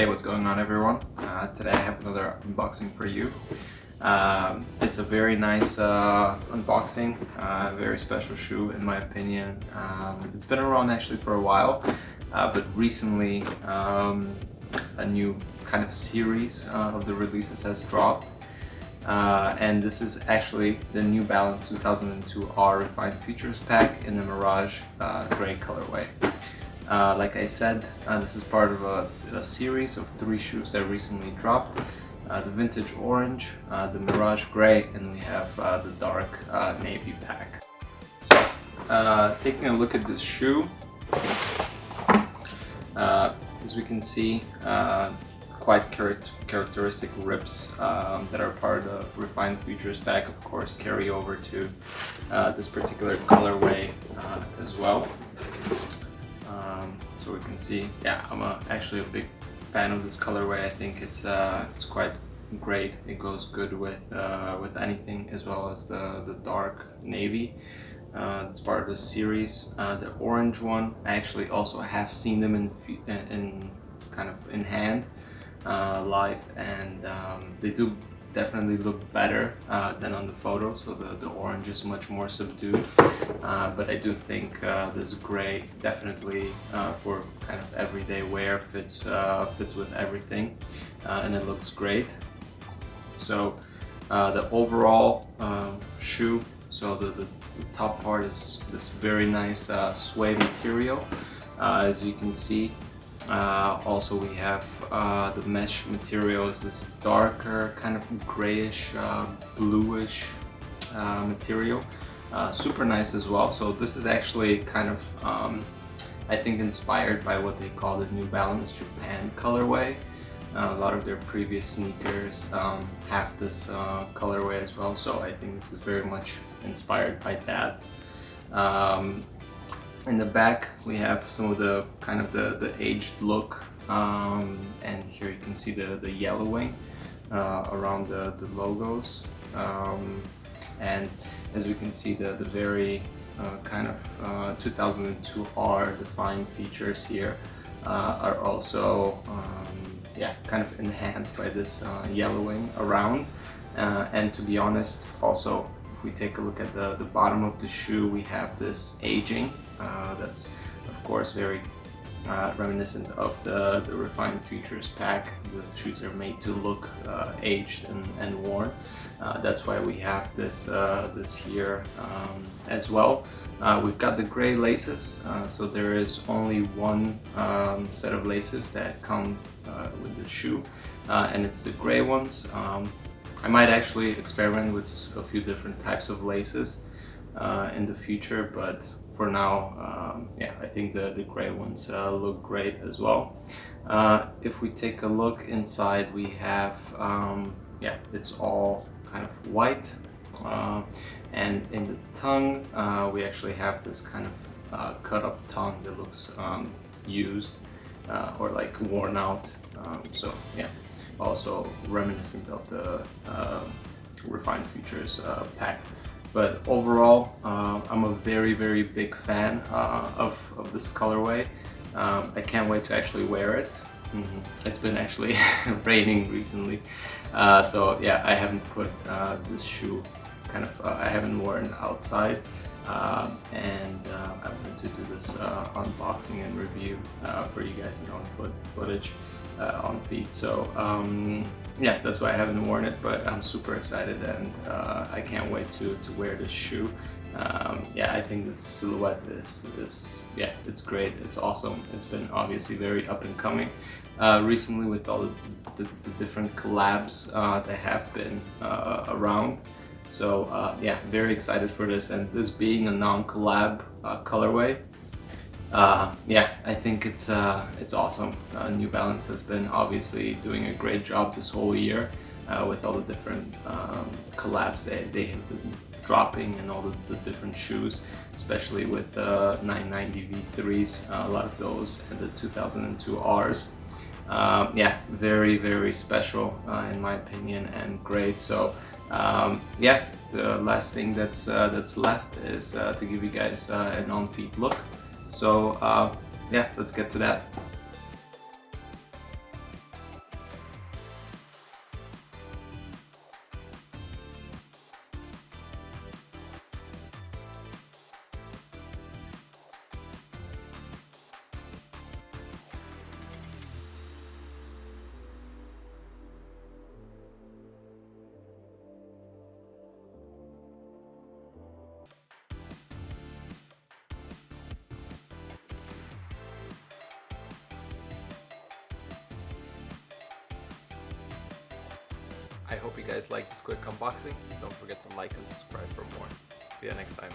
Hey, what's going on everyone? Today I have another unboxing for you. It's a very nice unboxing, very special shoe in my opinion. It's been around actually for a while, but recently a new kind of series of the releases has dropped. And this is actually the New Balance 2002 R Refined Features Pack in the Mirage Grey colorway. Like I said, this is part of a series of 3 shoes that recently dropped. The Vintage Orange, the Mirage Grey, and we have the Dark Navy pack. So, taking a look at this shoe, as we can see, quite characteristic rips that are part of Refined Features pack, of course, carry over to this particular colorway as well. So we can see, yeah, I'm actually a big fan of this colorway. I think it's quite great. It goes good with anything, as well as the dark navy. It's part of the series. The orange one, I actually also have seen them in kind of in hand live, and they do definitely look better than on the photo. So the orange is much more subdued, but I do think this gray definitely for kind of everyday wear fits with everything, and it looks great. So the overall shoe, so the top part is this very nice suede material, as you can see. Also we have the mesh material is this darker kind of grayish bluish material, super nice as well. So this is actually kind of I think inspired by what they call the New Balance Japan colorway. A lot of their previous sneakers have this colorway as well, so I think this is very much inspired by that. In the back we have some of the kind of the aged look, and here you can see the yellowing around the logos, and as we can see the very kind of 2002 R defined features here are also yeah, kind of enhanced by this yellowing around, and to be honest, also if we take a look at the bottom of the shoe, we have this aging. That's of course very reminiscent of the Refined Features pack. The shoes are made to look aged and worn. That's why we have this this here as well. We've got the gray laces, so there is only one set of laces that come with the shoe, and it's the gray ones. I might actually experiment with a few different types of laces in the future, but for now, yeah, I think the gray ones look great as well. If we take a look inside, we have, yeah, it's all kind of white, and in the tongue, we actually have this kind of cut up tongue that looks used or like worn out. So yeah, also reminiscent of the Refined Features pack. But overall, I'm a very big fan of this colorway. I can't wait to actually wear it. It's been actually raining recently, so yeah, I haven't put this shoe kind of, I haven't worn it outside, and I wanted to do this unboxing and review for you guys in on footage on feed. So yeah, that's why I haven't worn it, but I'm super excited, and I can't wait to wear this shoe. Yeah, I think this silhouette is yeah, it's great, it's awesome. It's been obviously very up and coming recently with all the different collabs that have been around. So yeah, very excited for this, and this being a non-collab colorway, yeah, I think it's awesome. New Balance has been obviously doing a great job this whole year with all the different collabs they have been dropping, and all the different shoes, especially with the 990 V3s, a lot of those, and the 2002 Rs. Yeah, very special in my opinion, and great. So yeah, the last thing that's left is to give you guys an on-feet look. So yeah, let's get to that. So yeah, let's get to that. So yeah, the last thing that's left is to give you guys an on-feet look. So yeah, let's get to that. So yeah, the last thing that's left is to give you guys an on-feet look. So yeah, let's get to that. So yeah, the last thing that's left is to give you guys an on-feet look. So yeah, let's get to that. I hope you guys like this quick unboxing. Don't forget to like and subscribe for more. See you next time.